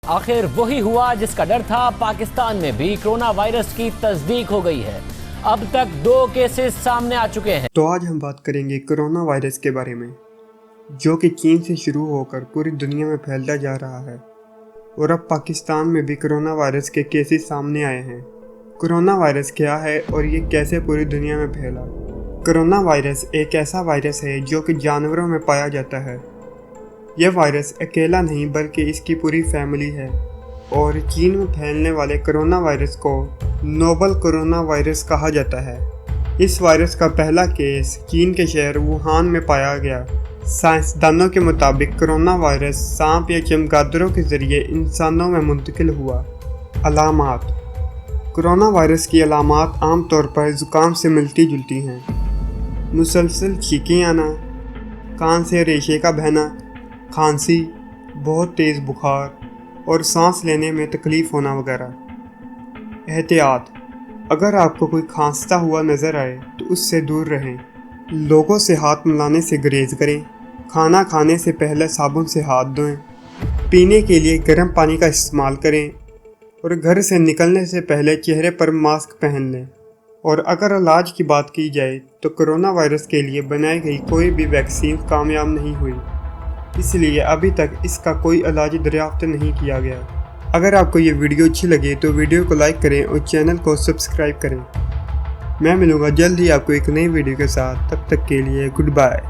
آخر وہی ہوا جس کا ڈر تھا، پاکستان میں بھی کرونا وائرس کی تصدیق ہو گئی ہے۔ اب تک 2 کیسز سامنے آ چکے ہیں۔ تو آج ہم بات کریں گے کرونا وائرس کے بارے میں، جو کہ چین سے شروع ہو کر پوری دنیا میں پھیلتا جا رہا ہے، اور اب پاکستان میں بھی کرونا وائرس کے کیسز سامنے آئے ہیں۔ کرونا وائرس کیا ہے اور یہ کیسے پوری دنیا میں پھیلا؟ کرونا وائرس ایک ایسا وائرس ہے جو کہ جانوروں میں پایا جاتا ہے۔ یہ وائرس اکیلا نہیں بلکہ اس کی پوری فیملی ہے، اور چین میں پھیلنے والے کرونا وائرس کو نوول کرونا وائرس کہا جاتا ہے۔ اس وائرس کا پہلا کیس چین کے شہر ووہان میں پایا گیا۔ سائنسدانوں کے مطابق کرونا وائرس سانپ یا چمگادڑوں کے ذریعے انسانوں میں منتقل ہوا۔ علامات: کرونا وائرس کی علامات عام طور پر زکام سے ملتی جلتی ہیں۔ مسلسل چھینکیں آنا، کان سے ریشے کا بہنا، کھانسی، بہت تیز بخار اور سانس لینے میں تکلیف ہونا وغیرہ۔ احتیاط: اگر آپ کو کوئی کھانستا ہوا نظر آئے تو اس سے دور رہیں۔ لوگوں سے ہاتھ ملانے سے گریز کریں۔ کھانا کھانے سے پہلے صابن سے ہاتھ دھوئیں۔ پینے کے لیے گرم پانی کا استعمال کریں، اور گھر سے نکلنے سے پہلے چہرے پر ماسک پہن لیں۔ اور اگر علاج کی بات کی جائے تو کرونا وائرس کے لیے بنائی گئی کوئی بھی ویکسین کامیاب نہیں ہوئی، اس لیے ابھی تک اس کا کوئی علاج دریافت نہیں کیا گیا۔ اگر آپ کو یہ ویڈیو اچھی لگے تو ویڈیو کو لائک کریں اور چینل کو سبسکرائب کریں۔ میں ملوں گا جلد ہی آپ کو ایک نئی ویڈیو کے ساتھ، تب تک کے لیے گڈ بائے۔